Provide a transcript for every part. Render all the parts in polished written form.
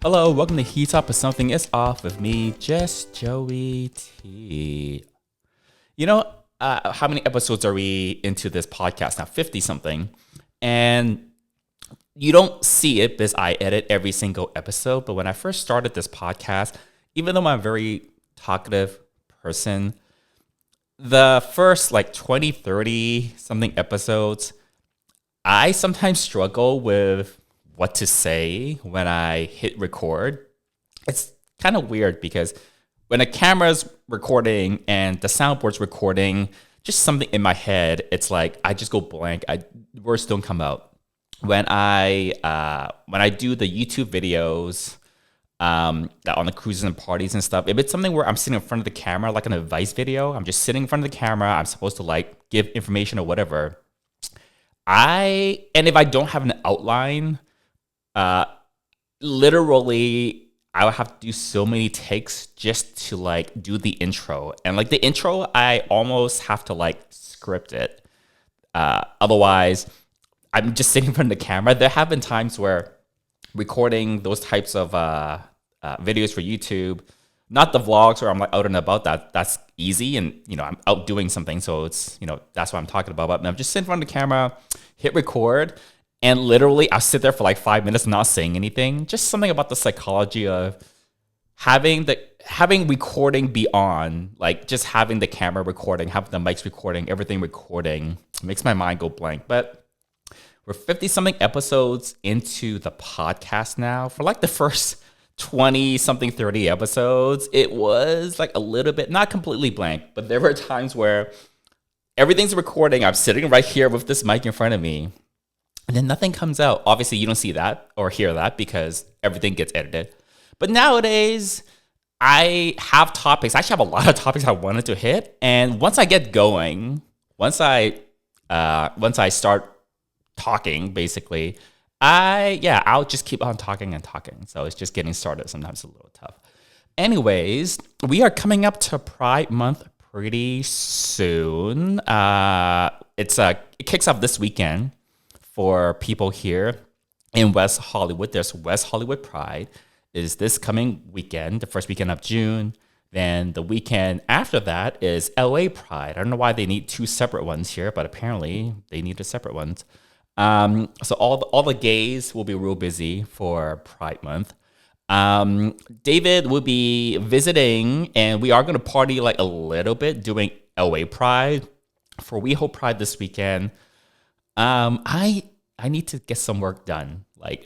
Hello, welcome to Heat Up, but something is off with me, just Joey T. How many episodes are we into this podcast now? 50 something. And you don't see it because I edit every single episode. But when I first started this podcast, even though I'm a very talkative person, the first like 20, 30 something episodes, I sometimes struggle with what to say when I hit record. It's kind of weird because when a camera's recording and the soundboard's recording, just something in my head, it's like I just go blank. Words don't come out. When I do the YouTube videos on the cruises and parties and stuff, if it's something where I'm sitting in front of the camera, like an advice video, I'm just sitting in front of the camera, I'm supposed to like give information or whatever. And if I don't have an outline, literally I would have to do so many takes just to like do the intro. And like the intro, I almost have to like script it. Otherwise, I'm just sitting in front of the camera. There have been times where recording those types of videos for YouTube, not the vlogs where I'm like out and about, that's easy. And, I'm out doing something. So it's, that's what I'm talking about. But I'm just sitting in front of the camera, hit record. And literally, I'll sit there for like 5 minutes not saying anything. Just something about the psychology of having recording be on, like just having the camera recording, having the mics recording, everything recording, makes my mind go blank. But we're 50 something episodes into the podcast now. For like the first 20 something 30 episodes, it was like a little bit, not completely blank, but there were times where everything's recording. I'm sitting right here with this mic in front of me. And then nothing comes out. Obviously, you don't see that or hear that because everything gets edited. But nowadays, I have topics. I actually have a lot of topics I wanted to hit. And once I get going, once I start talking, basically, I'll just keep on talking and talking. So it's just getting started. Sometimes a little tough. Anyways, we are coming up to Pride Month pretty soon. It kicks off this weekend. For people here in West Hollywood, there's West Hollywood Pride is this coming weekend, the first weekend of June. Then the weekend after that is LA Pride. I don't know why they need two separate ones here, but apparently they need the separate ones. So all the gays will be real busy for Pride Month. David will be visiting, and we are going to party like a little bit doing LA Pride. For WeHo Pride this weekend, I need to get some work done. Like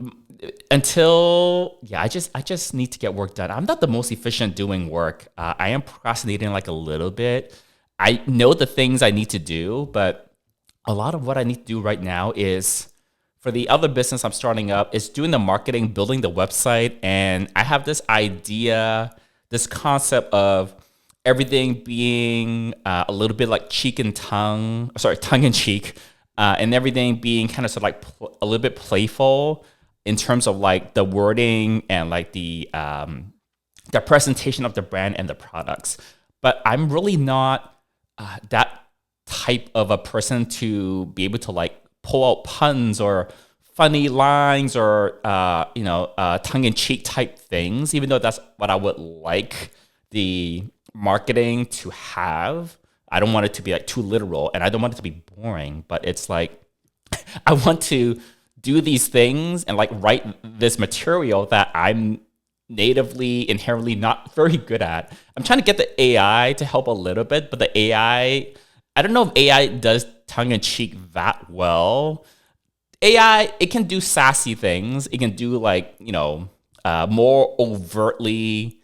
I just need to get work done. I'm not the most efficient doing work. I am procrastinating like a little bit. I know the things I need to do, but a lot of what I need to do right now is for the other business I'm starting up is doing the marketing, building the website. And I have this idea, this concept of everything being a little bit like tongue in cheek. And everything being kind of sort of like a little bit playful in terms of like the wording and like the presentation of the brand and the products. But I'm really not that type of a person to be able to like pull out puns or funny lines or tongue-in-cheek type things, even though that's what I would like the marketing to have. I don't want it to be like too literal and I don't want it to be boring, but it's like I want to do these things and like write this material that I'm natively, inherently not very good at. I'm trying to get the AI to help a little bit, but the AI, I don't know if AI does tongue-in-cheek that well. AI, it can do sassy things. It can do like, more overtly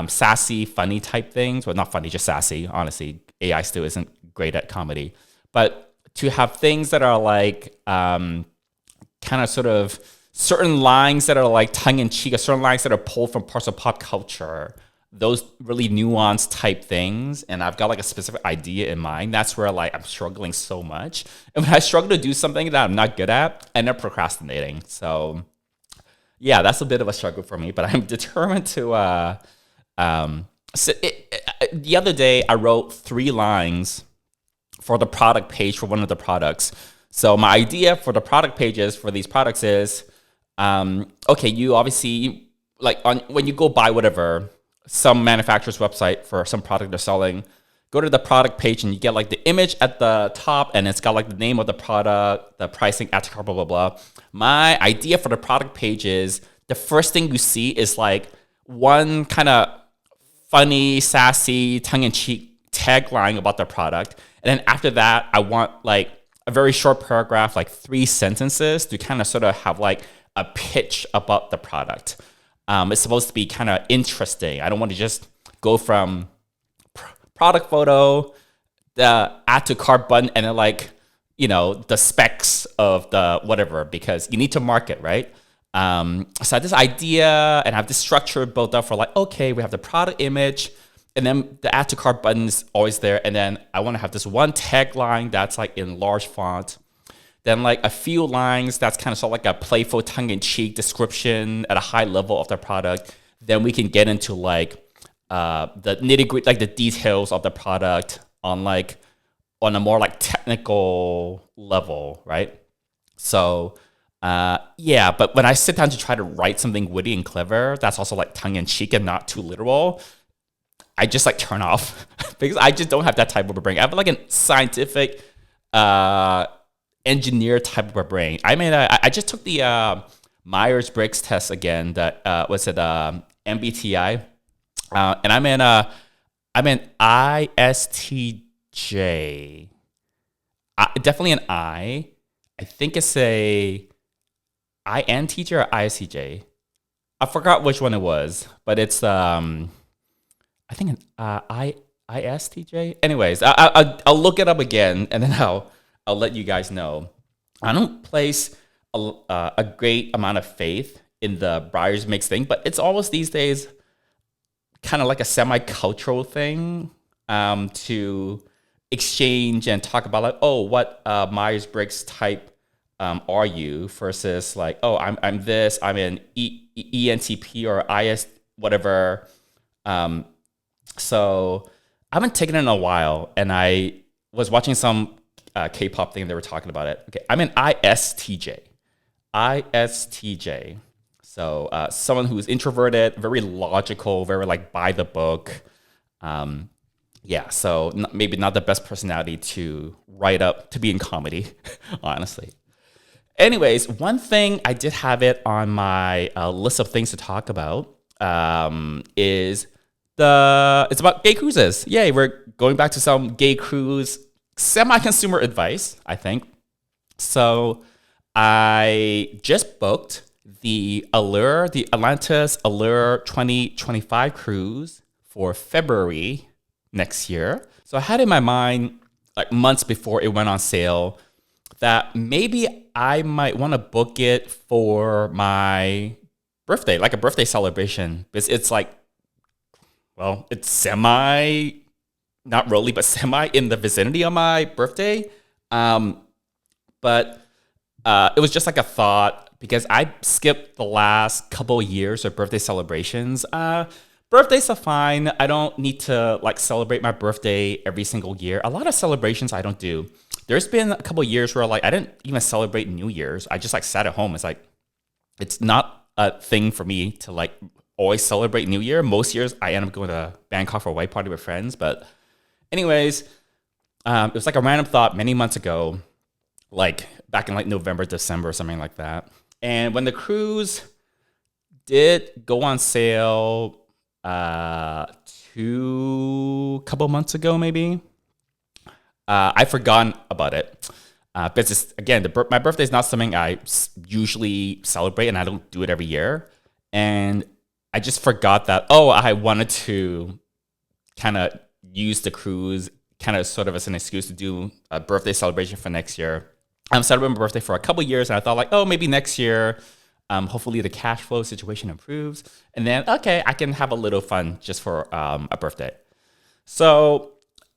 sassy, funny type things. Well, not funny, just sassy, honestly. AI still isn't great at comedy. But to have things that are like kind of sort of certain lines that are like tongue-in-cheek, or certain lines that are pulled from parts of pop culture, those really nuanced type things, and I've got like a specific idea in mind, that's where like I'm struggling so much. And when I struggle to do something that I'm not good at, I end up procrastinating. So yeah, that's a bit of a struggle for me, but I'm determined to the other day, I wrote 3 lines for the product page for one of the products. So my idea for the product pages for these products is, okay, you obviously like on when you go buy whatever, some manufacturer's website for some product they're selling, go to the product page and you get like the image at the top and it's got like the name of the product, the pricing, add to cart, blah, blah, blah. My idea for the product page is the first thing you see is like one kind of funny, sassy, tongue-in-cheek tagline about the product. And then after that, I want like a very short paragraph, like 3 sentences to kind of sort of have like a pitch about the product. It's supposed to be kind of interesting. I don't want to just go from product photo, the add to cart button, and then like, you know, the specs of the whatever, because you need to market, right? So I have this idea and I have this structure built up for like, okay, we have the product image and then the add to cart button is always there. And then I want to have this one tagline that's like in large font. Then like a few lines that's kind of sort of like a playful tongue-in-cheek description at a high level of the product. Then we can get into like the nitty-gritty, like the details of the product on a more like technical level, right? So yeah, but when I sit down to try to write something witty and clever, that's also like tongue-in-cheek and not too literal, I just like turn off because I just don't have that type of a brain. I have like a scientific, engineer type of a brain. I mean, I just took the Myers-Briggs test again. That was it MBTI, and I'm an ISTJ. Definitely an I. I think it's a INTJ or ISTJ. I forgot which one it was, but it's I think an ISTJ. Anyways, I'll look it up again and then I'll let you guys know. I don't place a great amount of faith in the Myers-Briggs thing, but it's almost these days kind of like a semi-cultural thing to exchange and talk about like, oh, what Myers-Briggs type are you versus like, oh, I'm this, I'm an ENTP or IS whatever. So I haven't taken it in a while, and I was watching some K-pop thing. They were talking about it. Okay, I'm an ISTJ. ISTJ. So someone who's introverted, very logical, very like by the book. Yeah, so maybe not the best personality to write up to be in comedy, honestly. Anyways, one thing I did have it on my list of things to talk about is it's about gay cruises. Yay, we're going back to some gay cruise semi-consumer advice, I think. So I just booked the Atlantis Allure 2025 cruise for February next year. So I had in my mind, like months before it went on sale, that maybe I might want to book it for my birthday, like a birthday celebration. Because it's like, well, it's semi, not really, but semi in the vicinity of my birthday. But it was just like a thought because I skipped the last couple of years of birthday celebrations. Birthdays are fine. I don't need to like celebrate my birthday every single year. A lot of celebrations I don't do. There's been a couple of years where like I didn't even celebrate New Year's. I just like sat at home. It's like, it's not a thing for me to like always celebrate New Year. Most years I end up going to Bangkok for a white party with friends. But anyways, it was like a random thought many months ago, like back in like November, December, something like that. And when the cruise did go on sale couple months ago, maybe, I've forgotten about it. Because it's, again, my birthday is not something I usually celebrate, and I don't do it every year. And I just forgot that, oh, I wanted to kind of use the cruise kind of sort of as an excuse to do a birthday celebration for next year. I'm celebrating my birthday for a couple years, and I thought like, oh, maybe next year, hopefully the cash flow situation improves. And then, okay, I can have a little fun just for a birthday. So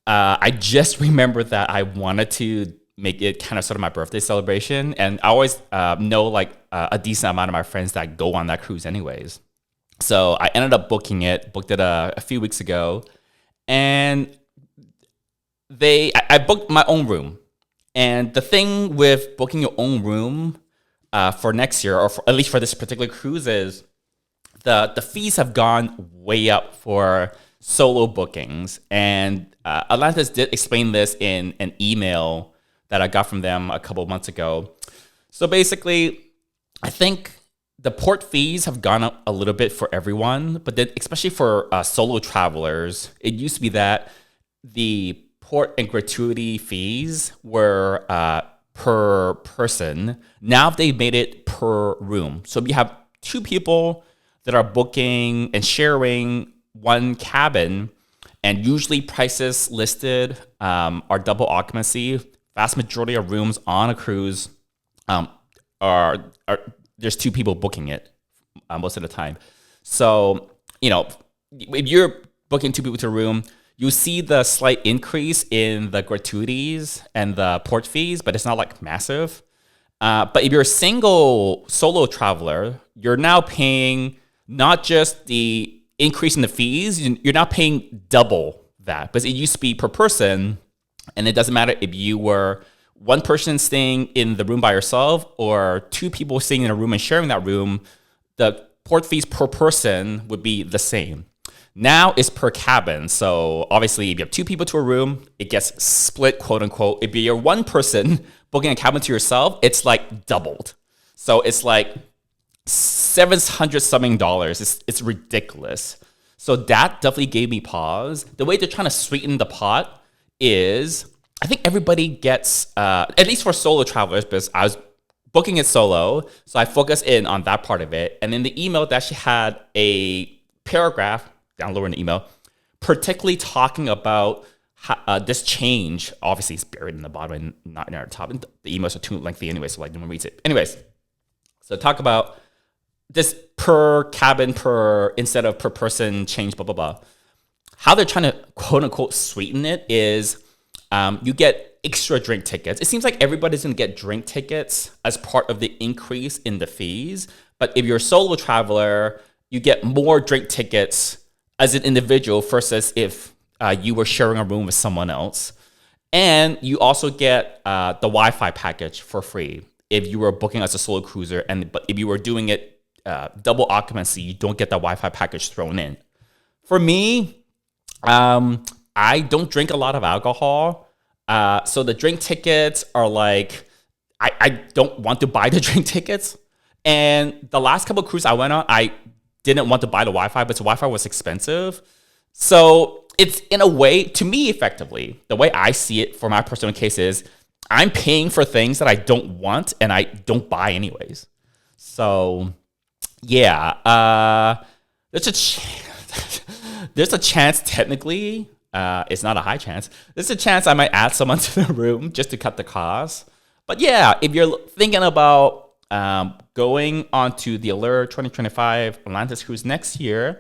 I just remembered that I wanted to make it kind of sort of my birthday celebration. And I always know like a decent amount of my friends that go on that cruise anyways. So I ended up booked it a few weeks ago. And I booked my own room. And the thing with booking your own room for next year, or at least for this particular cruise, is the fees have gone way up for solo bookings. And Atlantis did explain this in an email that I got from them a couple of months ago. So basically, I think the port fees have gone up a little bit for everyone, but then especially for solo travelers, it used to be that the port and gratuity fees were per person. Now they made it per room. So if you have two people that are booking and sharing one cabin, and usually prices listed are double occupancy. Vast majority of rooms on a cruise are there's two people booking it most of the time. So, if you're booking two people to a room, you see the slight increase in the gratuities and the port fees, but it's not like massive. But if you're a single solo traveler, you're now paying not just the increase in the fees, you're now paying double that. Because it used to be per person, and it doesn't matter if you were one person staying in the room by yourself or two people staying in a room and sharing that room, the port fees per person would be the same. Now it's per cabin. So obviously, if you have two people to a room, it gets split, quote unquote. If you're one person booking a cabin to yourself, it's like doubled. So it's like $700 something. It's ridiculous. So that definitely gave me pause. The way they're trying to sweeten the pot is, I think everybody gets, at least for solo travelers, because I was booking it solo, so I focused in on that part of it. And in the email, they actually had a paragraph down lower in the email, particularly talking about this change. Obviously, it's buried in the bottom and not in our top. And the emails are too lengthy anyway, so like no one reads it. Anyways, so talk about this per cabin, instead of per person change, blah, blah, blah. How they're trying to quote unquote sweeten it is you get extra drink tickets. It seems like everybody's going to get drink tickets as part of the increase in the fees. But if you're a solo traveler, you get more drink tickets as an individual versus if you were sharing a room with someone else. And you also get the Wi-Fi package for free if you were booking as a solo cruiser. But if you were doing it double occupancy, you don't get the Wi-Fi package thrown in. For me, I don't drink a lot of alcohol. So the drink tickets are like, I don't want to buy the drink tickets. And the last couple of cruises I went on, I didn't want to buy the Wi-Fi, but the Wi-Fi was expensive. So it's, in a way, to me, effectively, the way I see it for my personal case is I'm paying for things that I don't want and I don't buy anyways. So yeah, there's a chance technically, it's not a high chance. There's a chance I might add someone to the room just to cut the cost. But yeah, if you're thinking about going onto the Allure 2025 Atlantis cruise next year,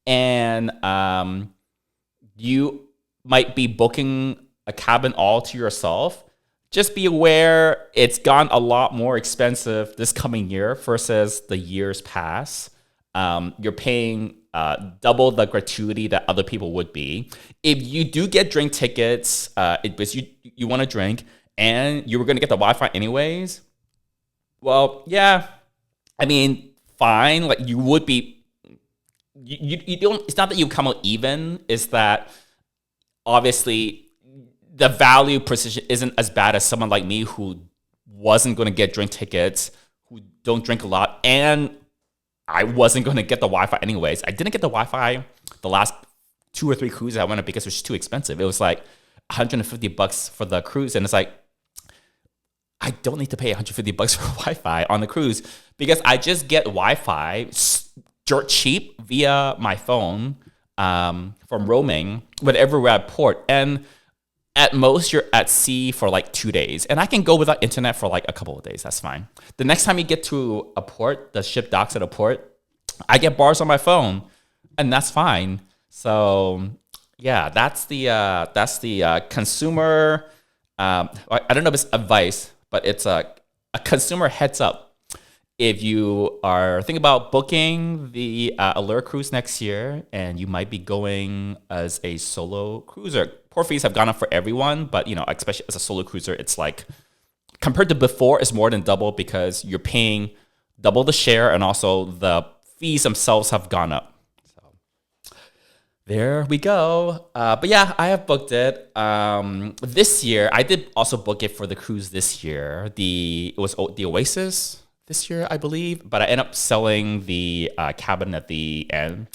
and you might be booking a cabin all to yourself, just be aware it's gone a lot more expensive this coming year versus the years past. You're paying double the gratuity that other people would be. If you do get drink tickets, because you want to drink and you were going to get the Wi-Fi anyways, well, yeah, I mean, fine. Like you would be, you don't. It's not that you come out even. It's that obviously the value precision isn't as bad as someone like me who wasn't going to get drink tickets, who don't drink a lot, and I wasn't going to get the Wi-Fi anyways. I didn't get the Wi-Fi the last 2 or 3 cruises I went on because it was too expensive. It was like $150 for the cruise, and it's like, I don't need to pay $150 for Wi-Fi on the cruise because I just get Wi-Fi dirt cheap via my phone from roaming whenever we're at port. And at most, you're at sea for like 2 days. And I can go without internet for like a couple of days. That's fine. The next time you get to a port, the ship docks at a port, I get bars on my phone, and that's fine. So yeah, that's the consumer. I don't know if it's advice, but it's a consumer heads up. If you are thinking about booking the Allure cruise next year and you might be going as a solo cruiser, port fees have gone up for everyone, but especially as a solo cruiser, it's like compared to before, it's more than double because you're paying double the share and also the fees themselves have gone up. So there we go. But yeah, I have booked it. This year, I did also book it for the cruise this year. It was the Oasis this year, I believe, but I ended up selling the cabin at the end.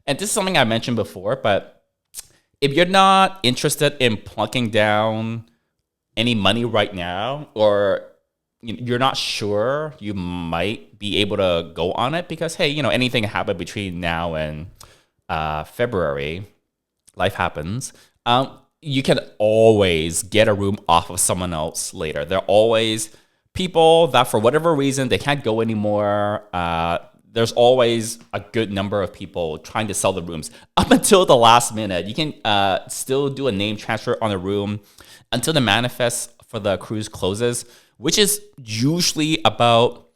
And this is something I mentioned before, but if you're not interested in plunking down any money right now, or you're not sure you might be able to go on it because, hey, anything can happen between now and February, life happens. You can always get a room off of someone else later. There are always people that for whatever reason, they can't go anymore. There's always a good number of people trying to sell the rooms up until the last minute. You can still do a name transfer on a room until the manifest for the cruise closes, which is usually about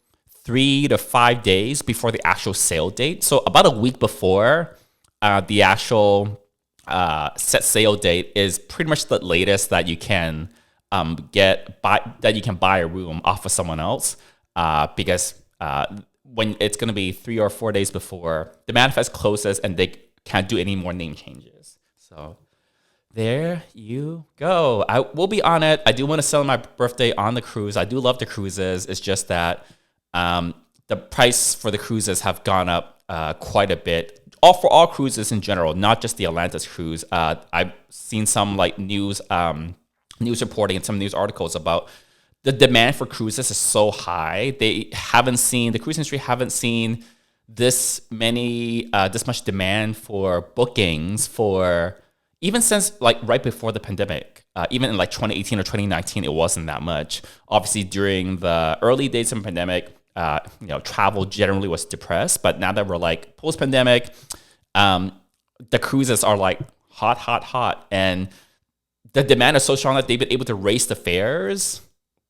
3 to 5 days before the actual sale date. So about a week before the actual set sale date is pretty much the latest that you can buy a room off of someone else, because when it's going to be 3 or 4 days before the manifest closes and they can't do any more name changes. So there you go. I will be on it. I do want to celebrate my birthday on the cruise. I do love the cruises. It's just that the price for the cruises have gone up quite a bit. For all cruises in general, not just the Atlantis cruise. I've seen some news reporting and some news articles about the demand for cruises is so high. The cruise industry haven't seen this much demand for bookings for even since right before the pandemic. Even in 2018 or 2019, it wasn't that much. Obviously, during the early days of the pandemic, travel generally was depressed. But now that we're post-pandemic, the cruises are hot, and the demand is so strong that they've been able to raise the fares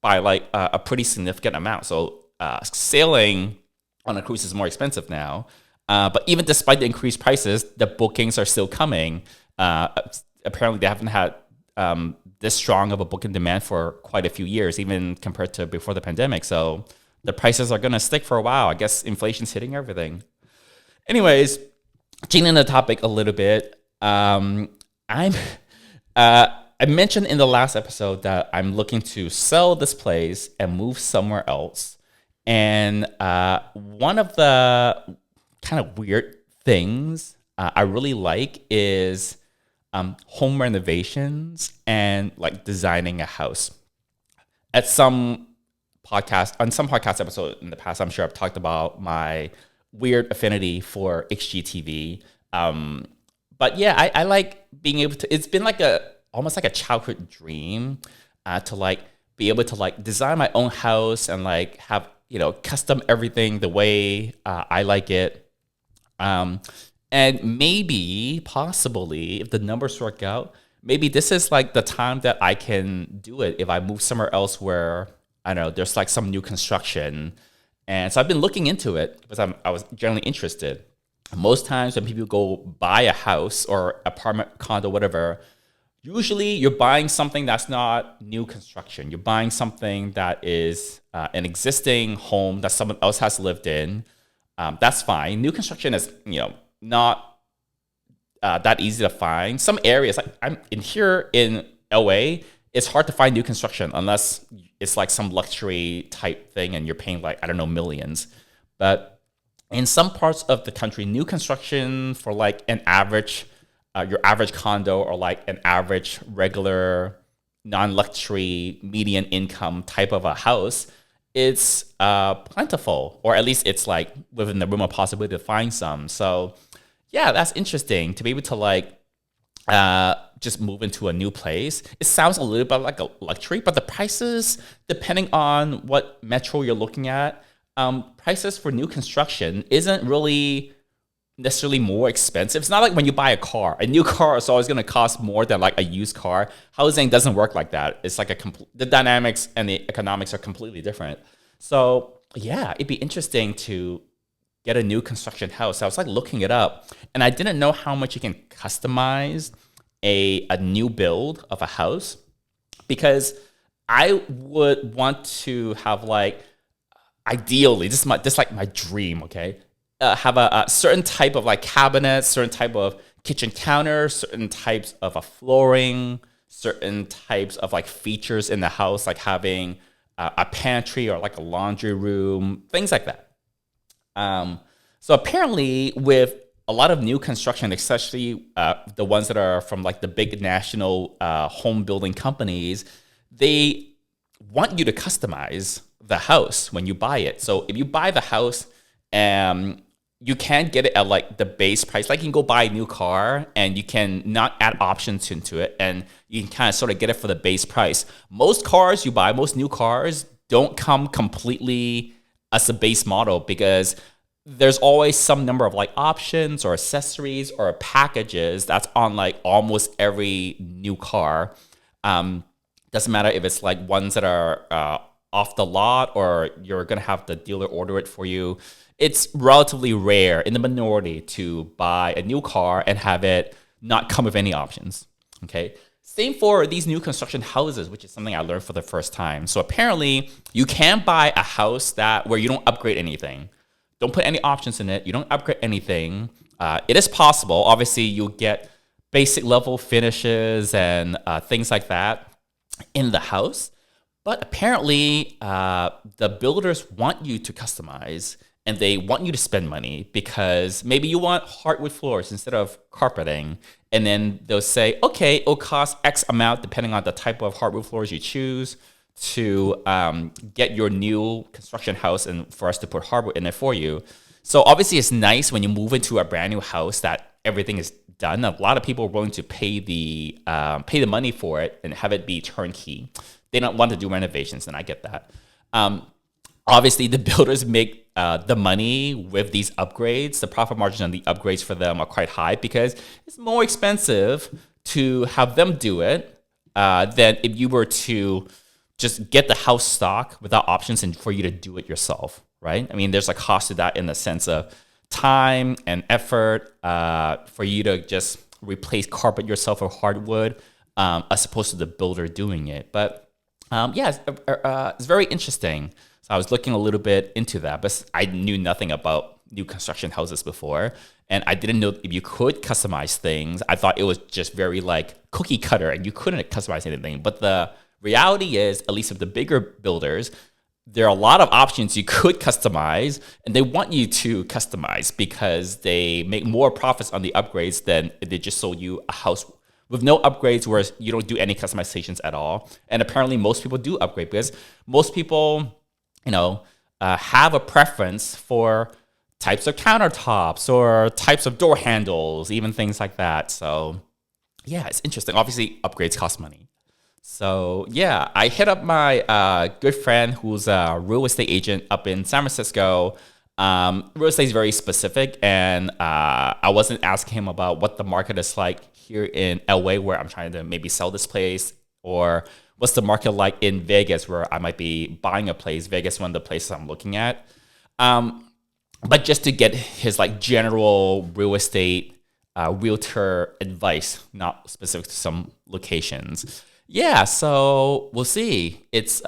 by a pretty significant amount. So sailing on a cruise is more expensive now. But even despite the increased prices, the bookings are still coming. Apparently, they haven't had this strong of a booking demand for quite a few years, even compared to before the pandemic. So the prices are going to stick for a while. I guess inflation's hitting everything. Anyways, changing the topic a little bit. I mentioned in the last episode that I'm looking to sell this place and move somewhere else. And one of the kind of weird things I really like is home renovations and designing a house. On some podcast episode in the past, I'm sure I've talked about my weird affinity for HGTV. But yeah, I like being able to. It's been almost like a childhood dream to be able to design my own house and have custom everything the way I like it. And maybe, possibly, if the numbers work out, maybe this is the time that I can do it if I move somewhere else where I don't know there's some new construction. And so I've been looking into it because I was generally interested. Most times when people go buy a house or apartment, condo, whatever, usually you're buying something that's not new construction. You're buying something that is an existing home that someone else has lived in. That's fine. New construction is, not that easy to find. Some areas, I'm in here in LA, it's hard to find new construction unless it's some luxury type thing and you're paying I don't know, millions. But in some parts of the country, new construction for an average, your average condo or an average regular non-luxury median income type of a house, it's plentiful, or at least it's within the realm of possibility to find some. So yeah, that's interesting to be able to just move into a new place. It sounds a little bit like a luxury, but the prices, depending on what metro you're looking at, prices for new construction isn't really necessarily more expensive. It's not like when you buy a car. A new car is always going to cost more than a used car. Housing doesn't work like that. It's the dynamics and the economics are completely different. So yeah, it'd be interesting to get a new construction house. I was looking it up, and I didn't know how much you can customize a new build of a house, because I would want to have ideally, this is my dream, okay? have a certain type of like cabinets, certain type of kitchen counters, certain types of a flooring, certain types of like features in the house, like having a pantry or like a laundry room, things like that. So apparently, with a lot of new construction, especially the ones that are from like the big national home building companies, they want you to customize the house when you buy it. So if you buy the house, you can get it at like the base price. Like you can go buy a new car and you can not add options into it, and you can kind of sort of get it for the base price. Most cars you buy, most new cars don't come completely as a base model, because there's always some number of like options or accessories or packages that's on like almost every new car. Doesn't matter if it's like ones that are off the lot or you're gonna have the dealer order it for you. It's relatively rare, in the minority, to buy a new car and have it not come with any options. Okay. Same for these new construction houses, which is something I learned for the first time. So apparently, you can buy a house where you don't upgrade anything. Don't put any options in it. You don't upgrade anything. It is possible. Obviously, you'll get basic level finishes and things like that in the house. But apparently, the builders want you to customize, and they want you to spend money, because maybe you want hardwood floors instead of carpeting. And then they'll say, okay, it'll cost X amount depending on the type of hardwood floors you choose to get your new construction house and for us to put hardwood in it for you. So obviously it's nice when you move into a brand new house that everything is done. A lot of people are willing to pay the money for it and have it be turnkey. They don't want to do renovations, and I get that. Obviously, the builders make the money with these upgrades. The profit margin on the upgrades for them are quite high, because it's more expensive to have them do it than if you were to just get the house stock without options and for you to do it yourself, right? I mean, there's a cost to that in the sense of time and effort for you to just replace carpet yourself with hardwood as opposed to the builder doing it. But yeah, it's very interesting. So I was looking a little bit into that, but I knew nothing about new construction houses before. And I didn't know if you could customize things. I thought it was just very like cookie cutter and you couldn't customize anything. But the reality is, at least with the bigger builders, there are a lot of options you could customize, and they want you to customize because they make more profits on the upgrades than if they just sold you a house with no upgrades, where you don't do any customizations at all. And apparently most people do upgrade, because most people, have a preference for types of countertops or types of door handles, even things like that. So yeah, it's interesting. Obviously, upgrades cost money. So yeah, I hit up my good friend who's a real estate agent up in San Francisco. Real estate is very specific, and I wasn't asking him about what the market is like here in LA, where I'm trying to maybe sell this place, or what's the market like in Vegas, where I might be buying a place. Vegas is one of the places I'm looking at. But just to get his like general real estate realtor advice, not specific to some locations. Yeah, so we'll see. It's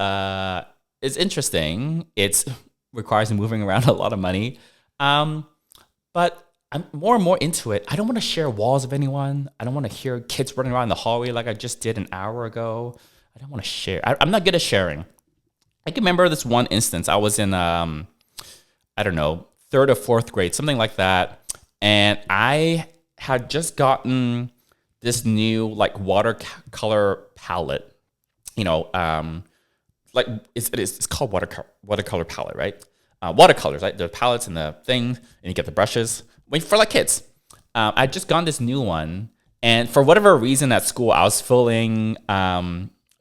interesting. It requires moving around a lot of money. But I'm more and more into it. I don't want to share walls with anyone. I don't want to hear kids running around the hallway like I just did an hour ago. I don't want to share. I'm not good at sharing. I can remember this one instance. I was in, I don't know, 3rd or 4th grade, something like that. And I had just gotten this new like watercolor palette. Like it's called watercolor palette, right? Watercolors, right? The palettes and the thing, and you get the brushes. Wait for like kids. I just got this new one, and for whatever reason at school, I was feeling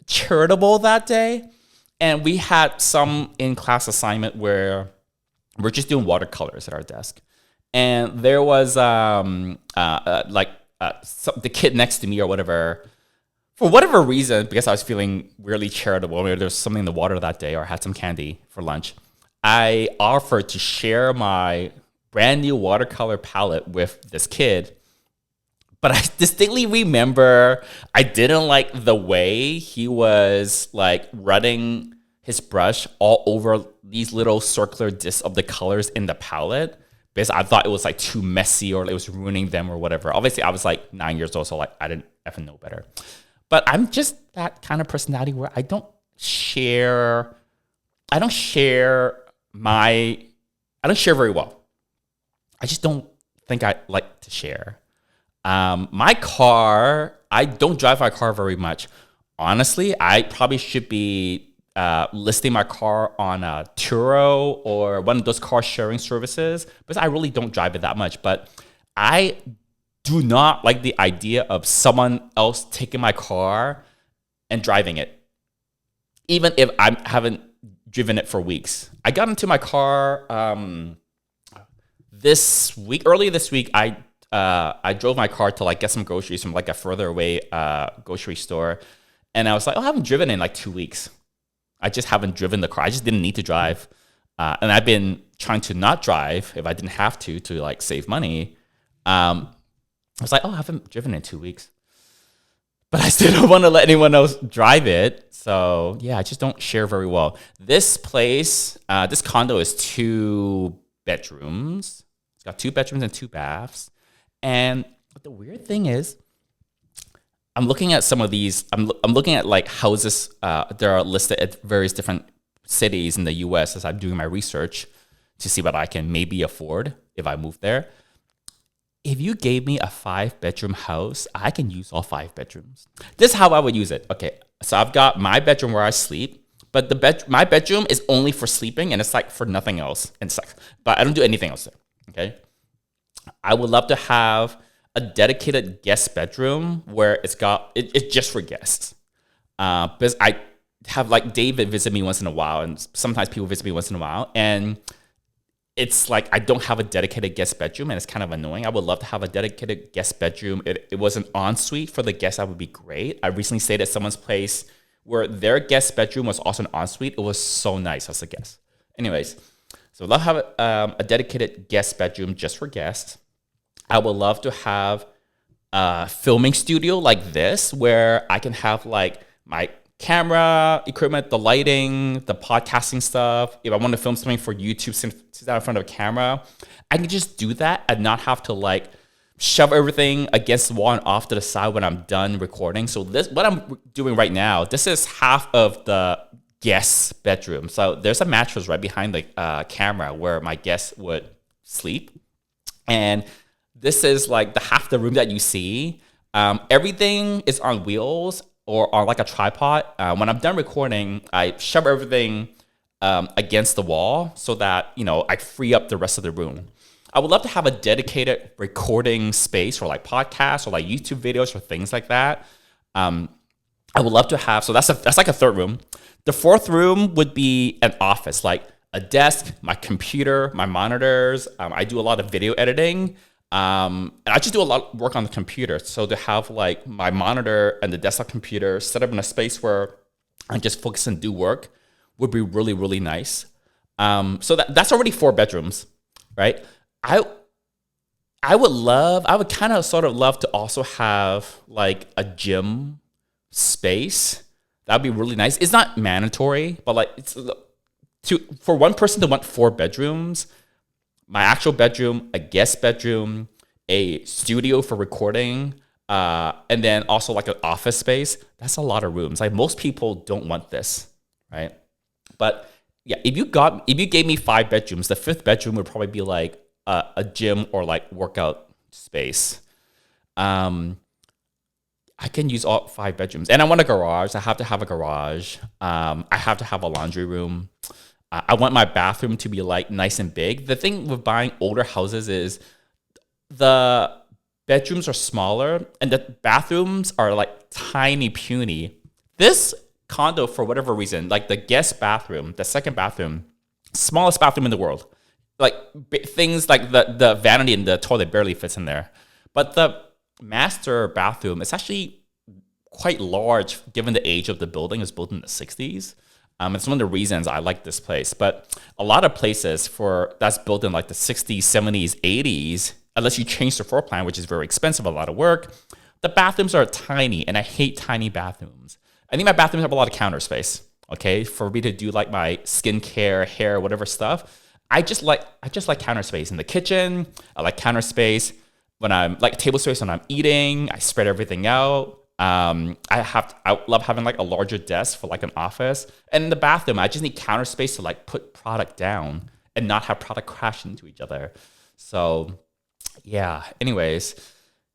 charitable that day, and we had some in-class assignment where we're just doing watercolors at our desk, and there was the kid next to me or whatever. For whatever reason, because I was feeling really charitable, maybe there was something in the water that day, or I had some candy for lunch, I offered to share my brand new watercolor palette with this kid. But I distinctly remember I didn't like the way he was like running his brush all over these little circular discs of the colors in the palette. because I thought it was like too messy or it was ruining them or whatever. Obviously, I was like 9 years old, so like I didn't even know better. But I'm just that kind of personality where I don't share very well. I just don't think I like to share. My car, I don't drive my car very much. Honestly, I probably should be listing my car on a Turo or one of those car sharing services because I really don't drive it that much. But I do not like the idea of someone else taking my car and driving it, even if I haven't driven it for weeks. I got into my car earlier this week. I drove my car to like get some groceries from like a further away grocery store, and I was like, oh, I haven't driven in like 2 weeks. I just haven't driven the car. I just didn't need to drive, and I've been trying to not drive if I didn't have to like save money. I was like, oh, I haven't driven in 2 weeks, but I still don't want to let anyone else drive it. So yeah, I just don't share very well. This place, this condo is 2 bedrooms. It's got 2 bedrooms and 2 baths. And the weird thing is, I'm looking at some of these. I'm looking at like houses that are listed at various different cities in the U.S. as I'm doing my research to see what I can maybe afford if I move there. If you gave me a 5-bedroom house, I can use all 5 bedrooms. This is how I would use it. Okay, so I've got my bedroom where I sleep, but my bedroom is only for sleeping, and it's like for nothing else. And it's like, but I don't do anything else there. Okay, I would love to have a dedicated guest bedroom where it's just for guests. Because I have like David visit me once in a while, and sometimes people visit me once in a while, and it's like I don't have a dedicated guest bedroom, and it's kind of annoying. I would love to have a dedicated guest bedroom. It was an ensuite for the guests. That would be great. I recently stayed at someone's place where their guest bedroom was also an ensuite. It was so nice as a guest. Anyways, so I'd love to have a dedicated guest bedroom just for guests. I would love to have a filming studio like this where I can have like my camera equipment, the lighting, the podcasting stuff. If I want to film something for YouTube, sit down in front of a camera, I can just do that and not have to like shove everything against the wall and off to the side when I'm done recording. So what I'm doing right now, this is half of the guest bedroom. So there's a mattress right behind the camera where my guests would sleep. And this is like the half the room that you see. Everything is on wheels or on like a tripod. When I'm done recording, I shove everything against the wall so that, I free up the rest of the room. I would love to have a dedicated recording space for like podcasts or like YouTube videos or things like that. I would love to have, so that's like a third room. The fourth room would be an office, like a desk, my computer, my monitors. I do a lot of video editing. And I just do a lot of work on the computer. So to have like my monitor and the desktop computer set up in a space where I just focus and do work would be really, really nice. So that's already 4 bedrooms, right? I would kind of sort of love to also have like a gym space. That'd be really nice. It's not mandatory, but like for one person to want 4 bedrooms, my actual bedroom, a guest bedroom, a studio for recording, and then also like an office space. That's a lot of rooms. Like most people don't want this, right? But yeah, if you gave me 5 bedrooms, the 5th bedroom would probably be like a gym or like workout space. I can use all 5 bedrooms, and I want a garage. I have to have a garage. I have to have a laundry room. I want my bathroom to be like nice and big. The thing with buying older houses is the bedrooms are smaller and the bathrooms are like tiny, puny. This condo, for whatever reason, like the guest bathroom, the second bathroom, smallest bathroom in the world. Like things like the vanity in the toilet barely fits in there. But the master bathroom is actually quite large given the age of the building. It was built in the 60s. It's one of the reasons I like this place. But a lot of places that's built in like the 60s, 70s, 80s, unless you change the floor plan, which is very expensive, a lot of work, the bathrooms are tiny, and I hate tiny bathrooms. I think my bathrooms have a lot of counter space, okay, for me to do like my skincare, hair, whatever stuff. I just like counter space in the kitchen. I like counter space when I'm like table space when I'm eating. I spread everything out. I love having like a larger desk for like an office. And in the bathroom, I just need counter space to like put product down and not have product crash into each other. So yeah. Anyways,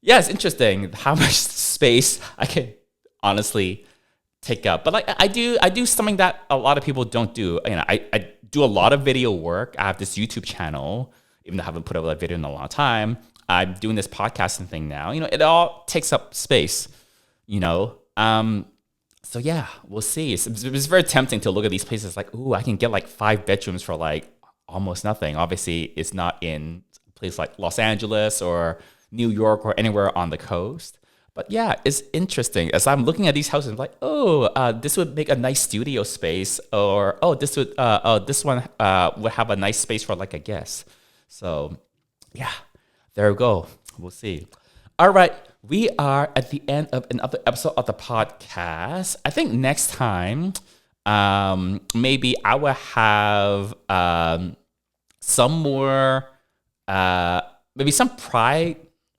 yeah, it's interesting how much space I can honestly take up. But like I do something that a lot of people don't do. I do a lot of video work. I have this YouTube channel, even though I haven't put up a video in a long time. I'm doing this podcasting thing now. It all takes up space, you know. So yeah, we'll see. It's very tempting to look at these places like, ooh, I can get like 5 bedrooms for like almost nothing. Obviously, it's not in a place like Los Angeles or New York or anywhere on the coast. But yeah, it's interesting. As I'm looking at these houses, I'm like, oh, this would make a nice studio space, or this one would have a nice space for like a guest. So yeah, there we go. We'll see. All right, we are at the end of another episode of the podcast. I think next time, maybe I will have some more, maybe some Pride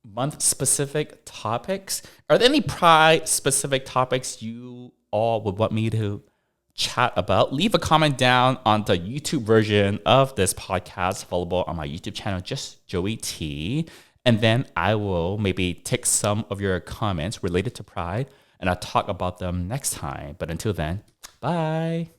Month specific topics. Are there any Pride specific topics you all would want me to chat about? Leave a comment down on the YouTube version of this podcast available on my YouTube channel, just Joey T. And then I will maybe take some of your comments related to Pride and I'll talk about them next time. But until then, bye.